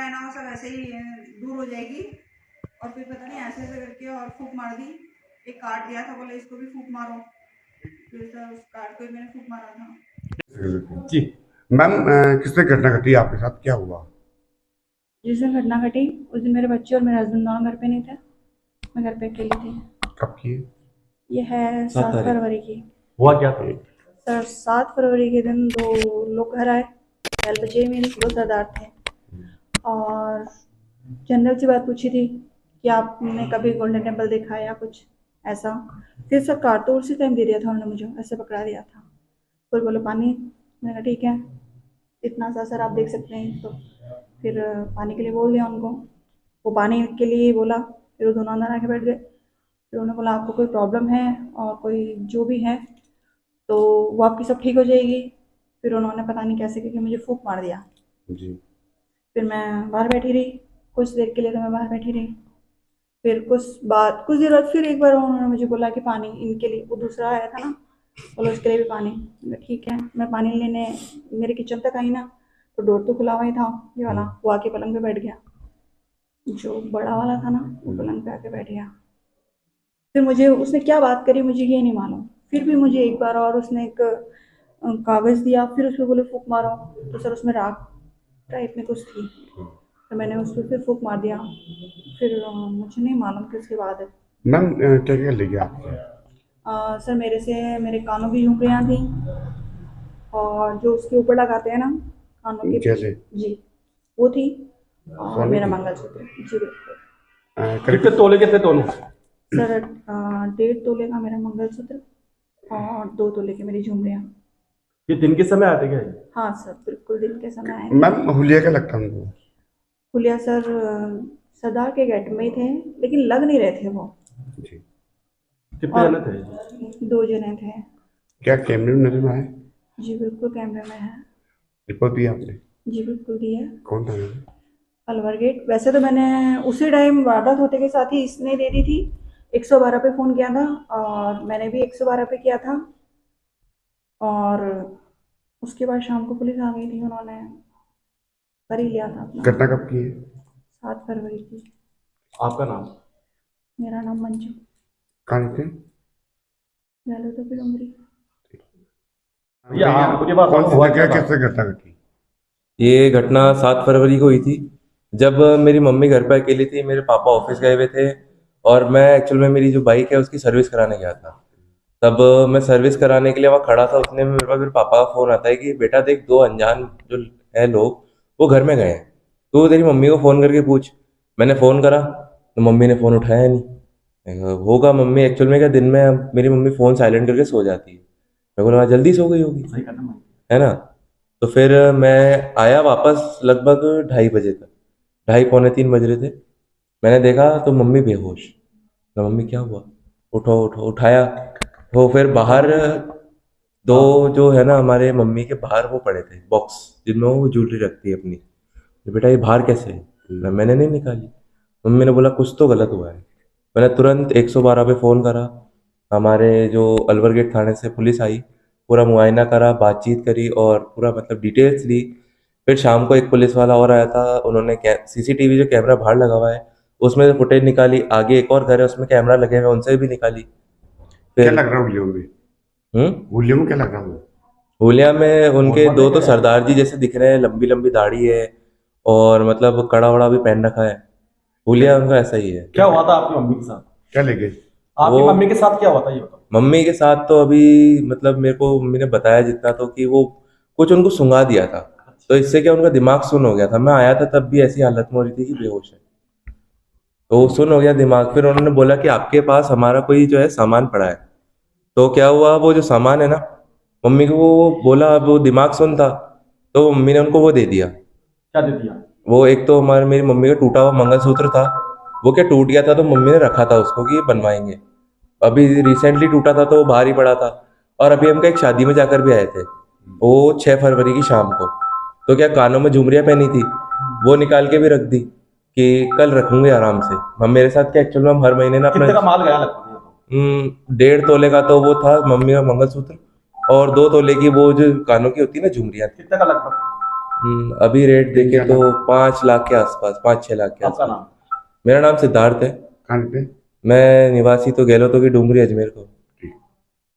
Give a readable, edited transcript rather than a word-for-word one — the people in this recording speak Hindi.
पहना हो सब ऐसे ही दूर हो जाएगी। और फिर पता नहीं ऐसे ऐसे करके और फूंक मार दी। एक कार्ड दिया था, बोले इसको भी फूंक मारो, फिर सर उस कार्ड को भी मैंने फूंक मारा था। जी मैम, किस तरह घटना घटी आपके साथ, क्या हुआ? जिस दिन घटना घटी उस दिन मेरे बच्चे और मेरे हस्बैंड दोनों घर पे नहीं थे, मैं घर पे अकेली थी। कब की? ये है 7 फरवरी की। हुआ क्या था? सर 7 फरवरी के दिन दो लोग घर आए, पहले तो जय मेरी दो सरदार थे, और जनरल सी बात पूछी थी कि आपने कभी गोल्डन टेम्पल देखा है या कुछ ऐसा। फिर सर कार तो उसी टाइम दे दिया था उन्होंने, मुझे ऐसे पकड़ा दिया था। फिर बोले पानी, मैंने कहा ठीक है, इतना सा सर आप देख सकते हैं तो। फिर पानी के लिए बोल दिया उनको, वो पानी के लिए बोला। फिर वो दोनों अंदर आके बैठ गए। फिर उन्होंने बोला आपको कोई प्रॉब्लम है और कोई जो भी है तो वो आपकी सब ठीक हो जाएगी। फिर उन्होंने पता नहीं कैसे करके मुझे फूंक मार दिया। जी। फिर मैं बाहर बैठी रही, कुछ देर के लिए तो मैं बाहर बैठी रही। फिर कुछ देर बाद फिर एक बार उन्होंने मुझे बोला कि पानी इनके लिए, वो दूसरा आया था ना, बोलो उसके लिए भी पानी। मैं ठीक है, मैं पानी लेने मेरे किचन तक आई ना, तो डोर तो खुला हुआ ही था ये वाला। वो आके पलंग पे बैठ गया, जो बड़ा वाला था ना, वो पलंग पे आके बैठ गया। फिर मुझे उसने क्या बात करी मुझे ये नहीं मालूम। फिर भी मुझे एक बार और उसने एक कागज़ दिया, फिर उसमें बोले फूंक मारो, तो सर उसमें राख टाइप में कुछ थी, तो मैंने उस पर फिर फूंक मार दिया। फिर मुझे नहीं मालूम कि उसके बाद मैम, क्या क्या ले गया आपके? सर मेरे से मेरे कानों की झुमरियाँ थी, और जो उसके ऊपर लगाते हैं ना कानों के, जैसे जी वो थी, और सोने मेरा की? मंगलसूत्र, जी बिल्कुल। कितने तोले के थे दोनों? सर 1.5 तोले का मेरा मंगलसूत्र और 2 तोले की मेरी झुमरियाँ। ये दिन के समय आते क्या? हाँ सर, बिल्कुल दिन के समय आए थे। मैम, हुलिया क्या लगता है उनको? हुलिया सर सरदार के गेट में ही थे, लेकिन लग नहीं रहे थे वो। जी। कितने और जने थे? 2 जने थे। क्या कैमरे में नजर में आए? जी बिल्कुल कैमरे में है। रिपोर्ट दी आपने? जी बिल्कुल दी है। कौन था मैम? अलवर गेट। वैसे तो मैंने उसी टाइम वारदात होते के साथ ही इसने दे दी थी, 112 पे फ़ोन किया था, और मैंने भी 112 पे किया था। और उसके बाद शाम को पुलिस आ गई थी, उन्होंने कर ही लिया था अपना। घटना कब की है? 7 फरवरी की। आपका नाम? मेरा नाम मंजू। कहाँ थे? पहले तो फिर उम्री। कौन सी जगह, किस तरह घटना घटी? ये घटना 7 फरवरी को हुई थी, जब मेरी मम्मी घर पे अकेली थी, मेरे पापा ऑफिस गए हुए थे, और मैं एक्चुअल में मेरी जो बाइक है उसकी सर्विस कराने गया था। तब मैं सर्विस कराने के लिए वहाँ खड़ा था, उतने में मेरे पास मेरे पापा का फ़ोन आता है कि बेटा देख, दो अनजान जो है लोग वो घर में गए हैं, तो तेरी मम्मी को फ़ोन करके पूछ। मैंने फ़ोन करा तो मम्मी ने फ़ोन उठाया नहीं। मैंने कहा, होगा मम्मी, एक्चुअल में क्या दिन में मेरी मम्मी फ़ोन साइलेंट करके सो जाती है, मेरे को लगा जल्दी सो गई होगी, है ना। तो फिर मैं आया वापस लगभग 2:30 बजे तक, 2:30 पौने 3 बज रहे थे। मैंने देखा तो मम्मी बेहोश। तो मम्मी क्या हुआ, उठो उठो, उठाया तो फिर बाहर दो जो है ना हमारे मम्मी के बाहर वो पड़े थे बॉक्स, जिनमें वो ज्वेलरी रखती है अपनी। तो बेटा ये बाहर कैसे है? मैंने नहीं निकाली। मम्मी ने बोला कुछ तो गलत हुआ है। मैंने तुरंत 112 पे फ़ोन करा। हमारे जो अलवर गेट थाने से पुलिस आई, पूरा मुआयना करा, बातचीत करी और पूरा मतलब डिटेल्स ली। फिर शाम को एक पुलिस वाला और आया था, उन्होंने सीसीटीवी जो कैमरा बाहर लगा हुआ है उसमें से फुटेज निकाली। आगे एक और घर है उसमें कैमरा लगे हुए हैं, उनसे भी निकाली। क्या फिर लग रहा है हुलियों में? हुलियों में क्या लग रहा है? हुलिया में उनके दो तो सरदार जी जैसे दिख रहे हैं, लंबी लंबी दाढ़ी है, और मतलब कड़ा वड़ा भी पहन रखा है। हुलिया उनका ऐसा ही है। क्या हुआ था आपकी मम्मी के साथ? क्या ले गए? आपकी वो मम्मी के साथ क्या हुआ था ये बताओ। मम्मी के साथ तो अभी मतलब मेरे को मम्मी ने बताया जितना, तो कि वो कुछ उनको सुंघा दिया था, तो इससे क्या उनका दिमाग सुन हो गया था। मैं आया था तब भी ऐसी हालत में हो रही थी कि बेहोश है, तो वो सुन हो गया दिमाग। फिर उन्होंने बोला कि आपके पास हमारा कोई जो है सामान पड़ा है। तो क्या हुआ, वो जो सामान है ना, मम्मी को वो बोला, अब वो दिमाग सुन था, तो मम्मी ने उनको वो दे दिया। क्या दे दिया? वो एक तो हमारे मेरी मम्मी का टूटा हुआ मंगलसूत्र था, वो क्या टूट गया था तो मम्मी ने रखा था उसको कि ये बनवाएंगे। अभी रिसेंटली टूटा था तो वो बाहर ही पड़ा था। और अभी हम एक शादी में जाकर भी आए थे, वो 6 फरवरी की शाम को। तो क्या कानों में झुमरियाँ पहनी थी, वो निकाल के भी रख दी कि कल रखूंगे आराम से। हम मेरे साथ क्या एक्चुअल में हम हर महीने ना अपना कितने का माल गया लगभग ये तो? 1.5 तोले का तो वो था मम्मी का मंगलसूत्र, और 2 तोले की वो जो कानों की होती है ना झुमरियाँ थी। कितने का लगभग? अभी रेट देखे तो 5 लाख के आसपास, 5-6 लाख के आपका आसपास। नाम? मेरा नाम सिद्धार्थ है। कहाँ रहते हैं? मैं निवासी तो गहलोतों की डूंगरी अजमेर को।